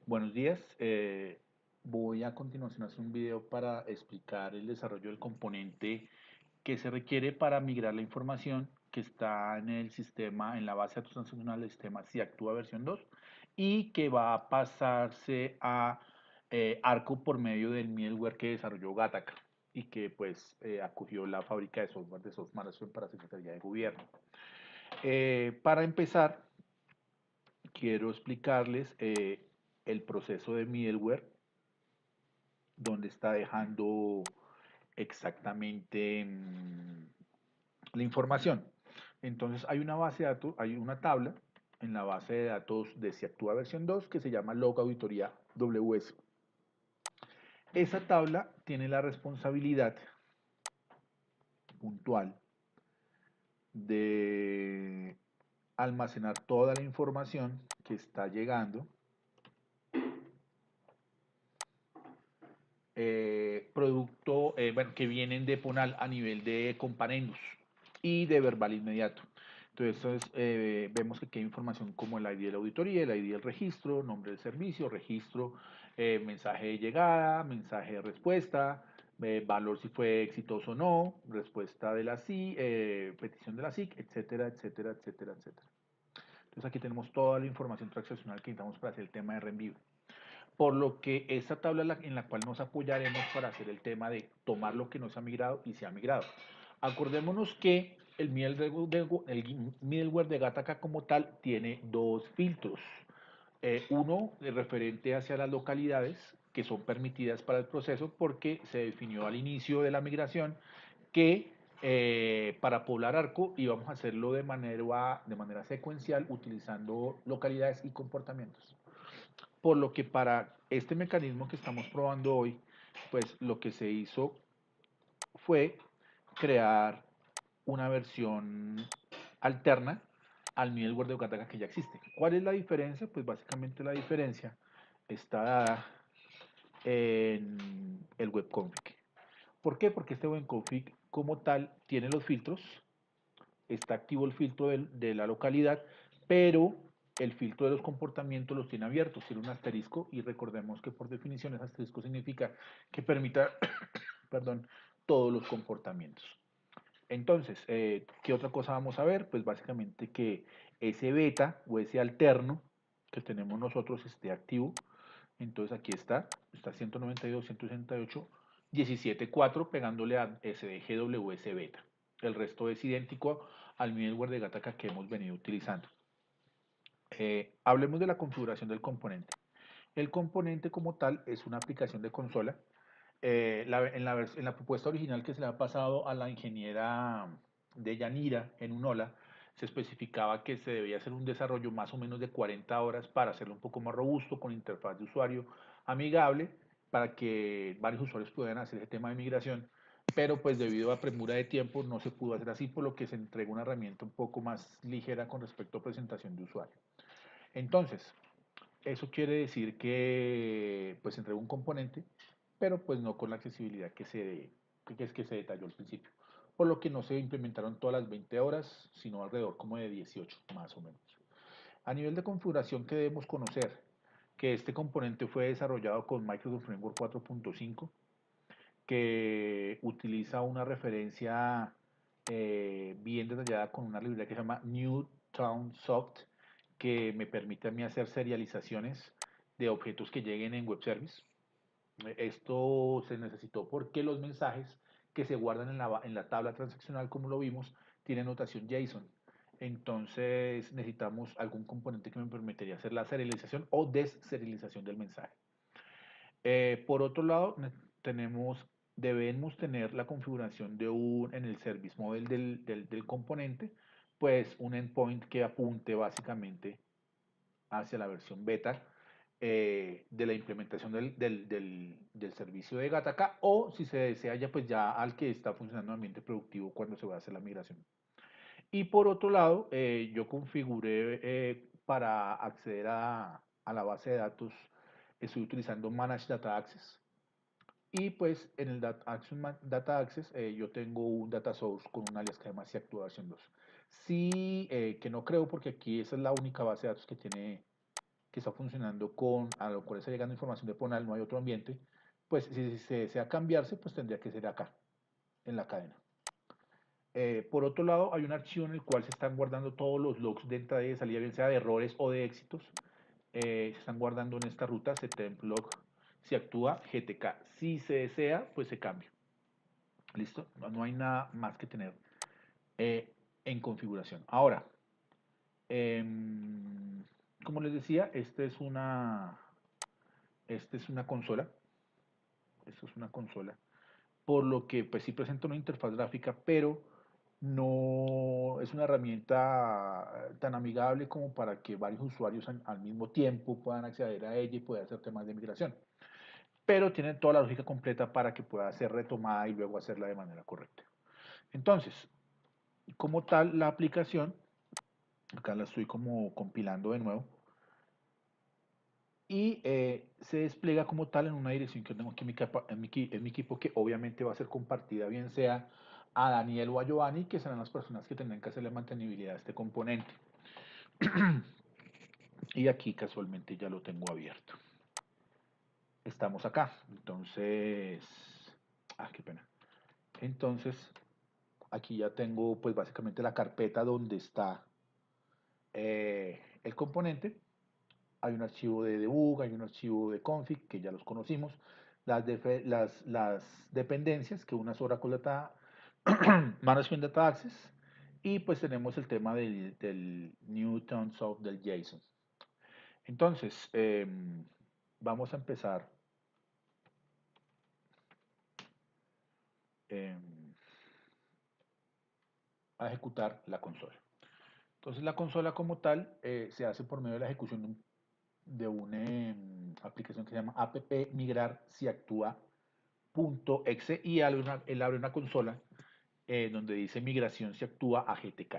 Buenos días. Voy a continuación a hacer un video para explicar el desarrollo del componente que se requiere para migrar la información que está en el sistema, en la base de datos transaccional del sistema si actúa versión 2 y que va a pasarse a Arco por medio del middleware que desarrolló Gattaca y que pues acogió la fábrica de software para Secretaría de Gobierno. Para empezar, quiero explicarles el proceso de middleware, donde está dejando exactamente la información. Entonces hay una base de datos, hay una tabla en la base de datos de Si Actúa versión 2 que se llama Log Auditoría WS. Esa tabla tiene la responsabilidad puntual de almacenar toda la información que está llegando, bueno, que vienen de Ponal a nivel de comparendus y de verbal inmediato. Entonces, vemos que aquí hay información como el ID de la auditoría, el ID del registro, nombre del servicio, registro, mensaje de llegada, mensaje de respuesta, valor si fue exitoso o no, respuesta de la SIC, petición de la SIC, etcétera, etcétera, etcétera, etcétera. Entonces, aquí tenemos toda la información transaccional que necesitamos para hacer el tema de reenvío. Por lo que esta tabla en la cual nos apoyaremos para hacer el tema de tomar lo que no se ha migrado y se ha migrado. Acordémonos que el middleware de Gattaca como tal tiene dos filtros. Uno referente hacia las localidades que son permitidas para el proceso porque se definió al inicio de la migración que para poblar Arco íbamos a hacerlo de manera secuencial utilizando localidades y comportamientos. Por lo que para este mecanismo que estamos probando hoy, pues lo que se hizo fue crear una versión alterna al middleware de Gattaca que ya existe. ¿Cuál es la diferencia? Pues básicamente la diferencia está dada en el webconfig. ¿Por qué? Porque este webconfig como tal tiene los filtros, está activo el filtro de la localidad, pero el filtro de los comportamientos los tiene abiertos, tiene un asterisco y recordemos que por definición ese asterisco significa que permita, perdón, todos los comportamientos. Entonces, ¿qué otra cosa vamos a ver? Pues básicamente que ese beta o ese alterno que tenemos nosotros esté activo. Entonces aquí está 192, 168, 17.4 pegándole a SDGWS beta. El resto es idéntico al middleware de Gattaca que hemos venido utilizando. Hablemos de la configuración del componente. El componente como tal es una aplicación de consola. En la propuesta original que se le ha pasado a la ingeniera de Yanira en Unola, se especificaba que se debía hacer un desarrollo más o menos de 40 horas para hacerlo un poco más robusto, con interfaz de usuario amigable, para que varios usuarios pudieran hacer ese tema de migración, pero pues debido a premura de tiempo no se pudo hacer así, por lo que se entrega una herramienta un poco más ligera con respecto a presentación de usuario. Entonces, eso quiere decir que pues se entregó un componente, pero pues no con la accesibilidad que se detalló al principio. Por lo que no se implementaron todas las 20 horas, sino alrededor como de 18 más o menos. A nivel de configuración que debemos conocer, que este componente fue desarrollado con Microsoft Framework 4.5, que utiliza una referencia bien detallada con una librería que se llama Newtown Soft, que me permite a mí hacer serializaciones de objetos que lleguen en web service. Esto se necesitó porque los mensajes que se guardan en la tabla transaccional, como lo vimos, tienen notación JSON. Entonces necesitamos algún componente que me permitiría hacer la serialización o deserialización del mensaje. Por otro lado, debemos tener la configuración en el service model del componente, pues un endpoint que apunte básicamente hacia la versión beta de la implementación del servicio de Gattaca o si se desea ya pues ya al que está funcionando en ambiente productivo cuando se va a hacer la migración. Y por otro lado, yo configuré para acceder a la base de datos, estoy utilizando Manage Data Access. Y pues en el Data Access yo tengo un data source con un alias que se llama Si Actúa versión 2. Sí, que no creo porque aquí esa es la única base de datos que tiene que está funcionando a lo cual está llegando información de Ponal, no hay otro ambiente, pues si se desea cambiarse, pues tendría que ser acá, en la cadena. Por otro lado, hay un archivo en el cual se están guardando todos los logs de entrada y de salida, bien sea de errores o de éxitos. Se están guardando en esta ruta, ctemplog, si actúa GTK. Si se desea, pues se cambia. ¿Listo? No hay nada más que tener en configuración. Ahora, como les decía, esta es una consola. Esto es una consola. Por lo que pues sí presenta una interfaz gráfica, pero no es una herramienta tan amigable como para que varios usuarios al mismo tiempo puedan acceder a ella y puedan hacer temas de migración. Pero tiene toda la lógica completa para que pueda ser retomada y luego hacerla de manera correcta. Entonces, como tal, la aplicación, acá la estoy como compilando de nuevo, y se despliega como tal en una dirección que tengo aquí en mi equipo, que obviamente va a ser compartida, bien sea a Daniel o a Giovanni, que serán las personas que tendrán que hacerle mantenibilidad a este componente. Y aquí casualmente ya lo tengo abierto. Estamos acá, entonces, qué pena. Entonces, aquí ya tengo pues básicamente la carpeta donde está el componente. Hay un archivo de debug, hay un archivo de config, que ya los conocimos, las dependencias, que una es Oracle Data Management Data Access, y pues tenemos el tema del Newtons of del JSON. Entonces, vamos a empezar eh, a ejecutar la consola. Entonces, la consola como tal se hace por medio de la ejecución de una aplicación que se llama app migrar si actúa .exe, y él abre una consola donde dice migración si actúa a GTK.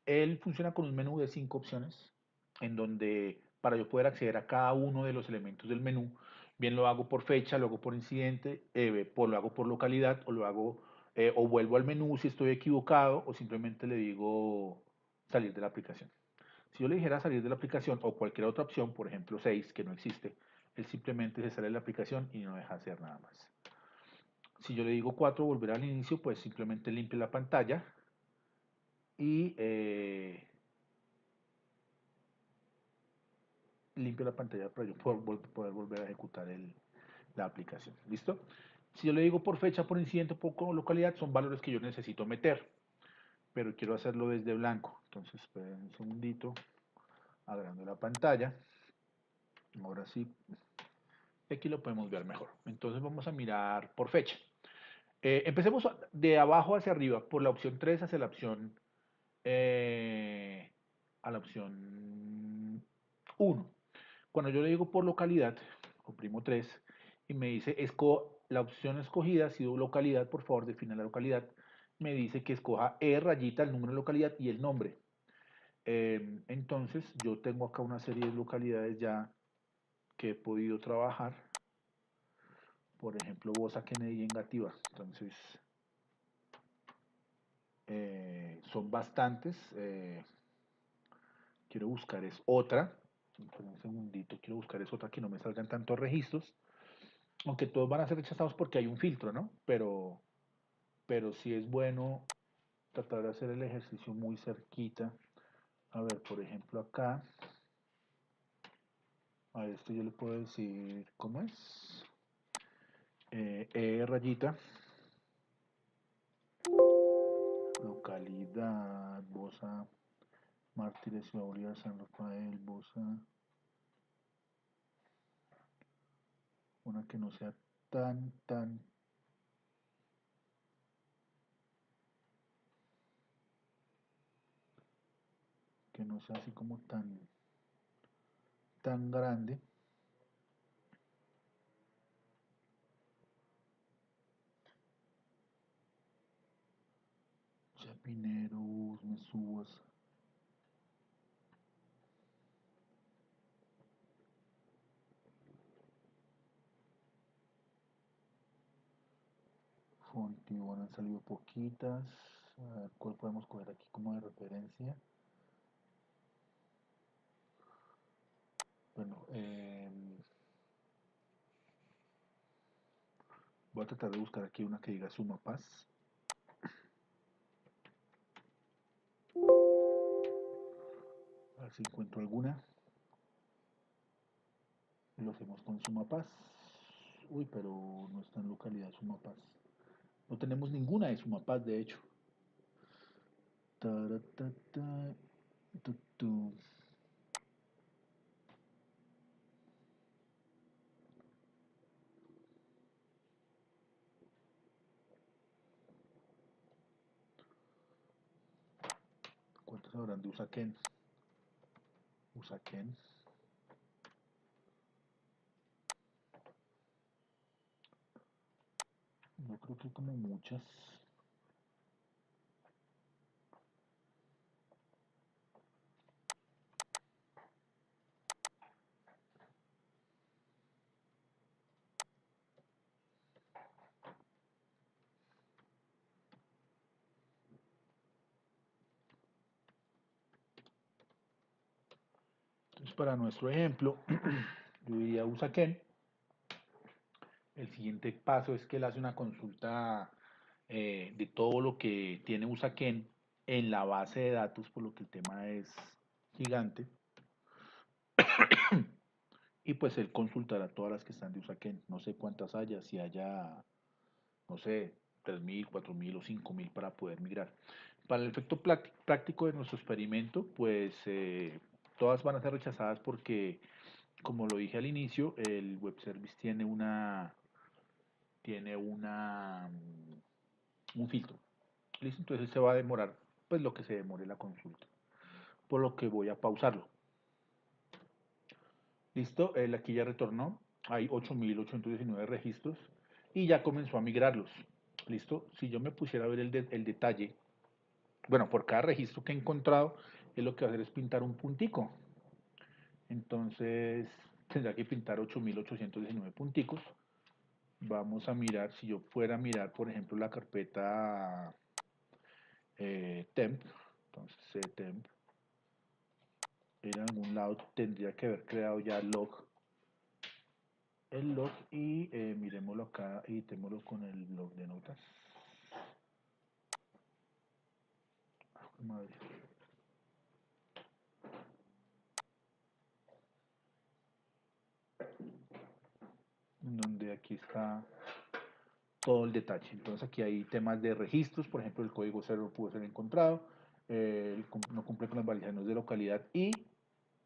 Él funciona con un menú de 5 opciones, en donde para yo poder acceder a cada uno de los elementos del menú, bien lo hago por fecha, lo hago por incidente, lo hago por localidad, o lo hago o vuelvo al menú si estoy equivocado, o simplemente le digo salir de la aplicación. Si yo le dijera salir de la aplicación o cualquier otra opción, por ejemplo 6, que no existe, él simplemente se sale de la aplicación y no deja hacer nada más. Si yo le digo 4, volver al inicio, pues simplemente limpio la pantalla y limpio la pantalla para yo poder volver a ejecutar la aplicación. ¿Listo? Si yo le digo por fecha, por incidente, por localidad, son valores que yo necesito meter, pero quiero hacerlo desde blanco. Entonces, esperen un segundito, agrando la pantalla. Ahora sí, aquí lo podemos ver mejor. Entonces vamos a mirar por fecha. Empecemos de abajo hacia arriba, por la opción 3 hacia eh, la opción 1. Cuando yo le digo por localidad, oprimo 3 y me dice, la opción escogida ha sido localidad, por favor define la localidad. Me dice que escoja rayita, el número de localidad y el nombre. Entonces yo tengo acá una serie de localidades ya que he podido trabajar. Por ejemplo, Bosa Kennedy en Gativa. Entonces, son bastantes. Quiero buscar es otra. Un segundito, quiero buscar es otra que no me salgan tantos registros. Aunque todos van a ser rechazados porque hay un filtro, ¿no? Pero sí es bueno tratar de hacer el ejercicio muy cerquita. A ver, por ejemplo, acá. A esto yo le puedo decir, ¿cómo es? Rayita. Localidad, Bosa, Mártires, Ciudad Bolívar, San Rafael, Bosa. Una que no sea tan, que no sea así como tan grande. Chapineros, Mesúas. Fontibón han salido poquitas. A ver, ¿cuál podemos coger aquí como de referencia? Eh, Voy a tratar de buscar aquí una que diga Sumapaz. A ver si encuentro alguna. Lo hacemos con Sumapaz. Uy, pero no está en localidad Sumapaz. No tenemos ninguna de Sumapaz, de hecho. Taratata, tu, tu. ¿Cuántos habrán de Usaquén? Usaquén. Yo creo que como muchas. Entonces, para nuestro ejemplo, yo diría Usaquén. El siguiente paso es que él hace una consulta de todo lo que tiene Usaquén en la base de datos, por lo que el tema es gigante. Y pues él consultará todas las que están de Usaquén. No sé cuántas haya, si haya, no sé, 3.000, 4.000 o 5.000 para poder migrar. Para el efecto práctico de nuestro experimento, pues todas van a ser rechazadas porque, como lo dije al inicio, el web service un filtro. ¿Listo? Entonces se va a demorar pues lo que se demore la consulta. Por lo que voy a pausarlo. ¿Listo? Él aquí ya retornó. Hay 8.819 registros y ya comenzó a migrarlos. ¿Listo? Si yo me pusiera a ver el detalle, bueno, por cada registro que he encontrado, él lo que va a hacer es pintar un puntico. Entonces, tendrá que pintar 8.819 punticos. Vamos a mirar, si yo fuera a mirar, por ejemplo, la carpeta temp, entonces temp, en algún lado tendría que haber creado ya el log y miremoslo acá, editémoslo con el blog de notas. Madre. Donde aquí está todo el detalle. Entonces aquí hay temas de registros, por ejemplo, el código 0 pudo ser encontrado, no cumple con las validaciones de localidad y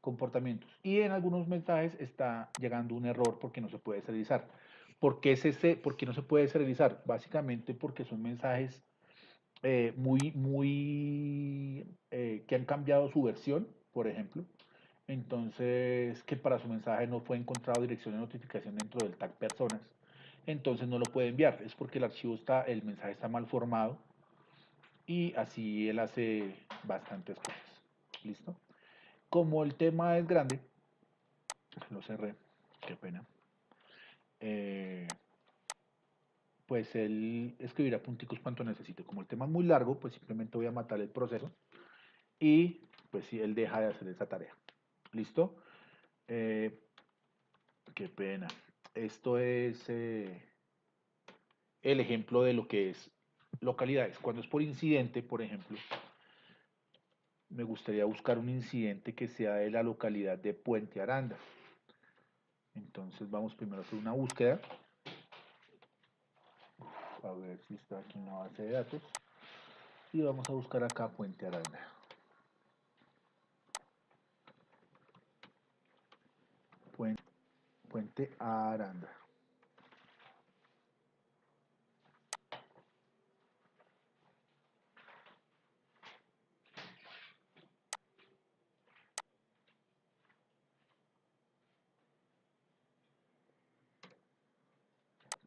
comportamientos. Y en algunos mensajes está llegando un error porque no se puede serializar. ¿Por qué no se puede serializar? Básicamente porque son mensajes que han cambiado su versión, por ejemplo. Entonces, que para su mensaje no fue encontrado dirección de notificación dentro del tag personas. Entonces no lo puede enviar. Es porque el mensaje está mal formado y así él hace bastantes cosas. ¿Listo? Como el tema es grande, lo cerré, qué pena. eh, pues él escribirá punticos cuanto necesite. Como el tema es muy largo, pues simplemente voy a matar el proceso y pues si él deja de hacer esa tarea. ¿Listo? Eh, Qué pena. Esto es el ejemplo de lo que es localidades. Cuando es por incidente, por ejemplo, me gustaría buscar un incidente que sea de la localidad de Puente Aranda. Entonces vamos primero a hacer una búsqueda. A ver si está aquí en la base de datos. Y vamos a buscar acá Puente Aranda. Puente, Puente Aranda.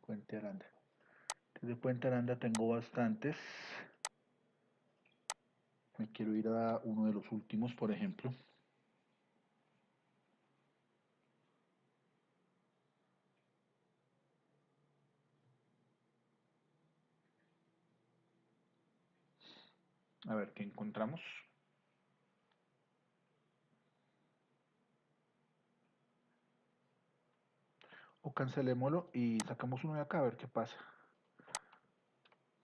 Puente Aranda. De Puente Aranda tengo bastantes. Me quiero ir a uno de los últimos, por ejemplo. A ver qué encontramos. O cancelémoslo y sacamos uno de acá a ver qué pasa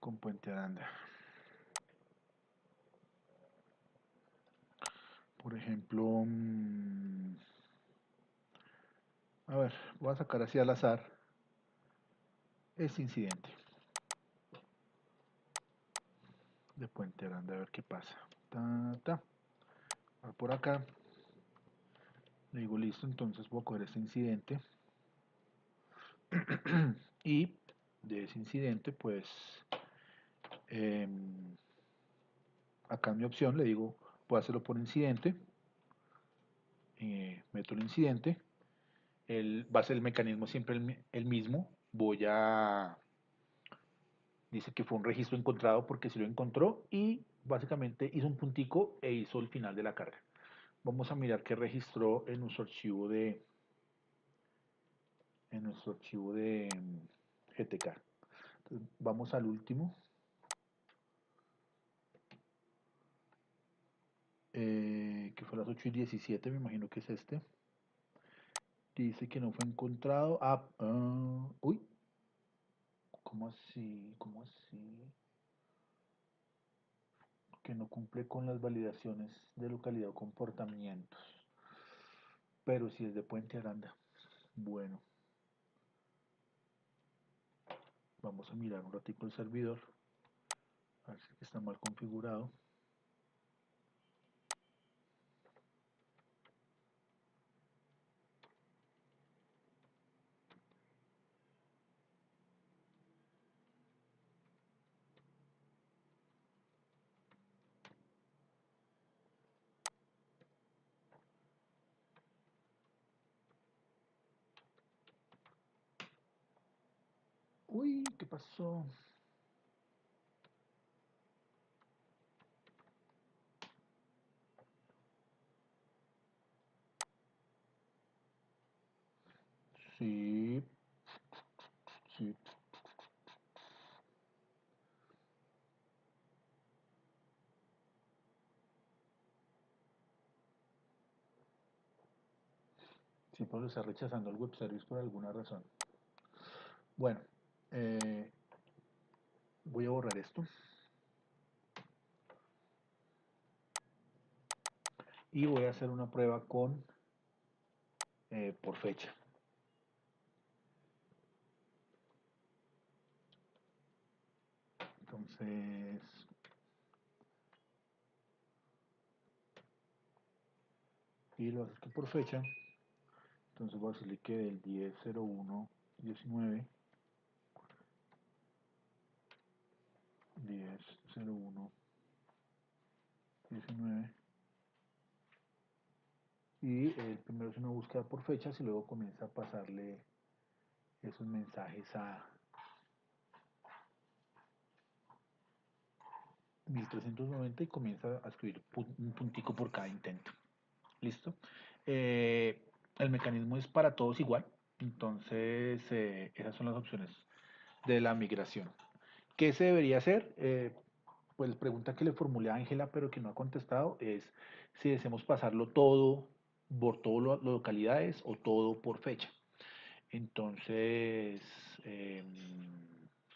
con Puente Aranda. Por ejemplo, a ver, voy a sacar así al azar este incidente de Puente Aranda, a ver qué pasa. Por acá, le digo listo, entonces voy a coger este incidente y de ese incidente, pues, acá en mi opción le digo, puedo hacerlo por incidente, meto el incidente, va a ser el mecanismo siempre el mismo, dice que fue un registro encontrado porque se lo encontró y básicamente hizo un puntico e hizo el final de la carga. Vamos a mirar qué registró en nuestro archivo de GTK. Entonces, vamos al último, que fue a las 8:17, me imagino que es este. Dice que no fue encontrado. Uy, ¿cómo así? ¿Cómo así? Que no cumple con las validaciones de localidad o comportamientos. Pero si es de Puente Aranda. Bueno, vamos a mirar un ratito el servidor. A ver si está mal configurado. Uy, ¿qué pasó? Sí, sí. Sí, pero está rechazando el web service por alguna razón. Bueno, eh, voy a borrar esto y voy a hacer una prueba con por fecha. Entonces, y lo hago por fecha. Entonces voy a decirle que del 10/01/19, 10/01/19, y el primero es una búsqueda por fechas y luego comienza a pasarle esos mensajes a 1390 y comienza a escribir un puntico por cada intento. ¿Listo? El mecanismo es para todos igual, entonces esas son las opciones de la migración. ¿Qué se debería hacer? Pues pregunta que le formulé a Ángela, pero que no ha contestado, es si deseamos pasarlo todo por todas las localidades o todo por fecha. Entonces,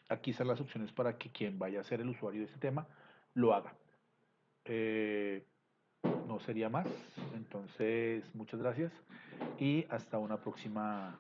aquí están las opciones para que quien vaya a ser el usuario de este tema lo haga. Eh, no sería más. Entonces, muchas gracias y hasta una próxima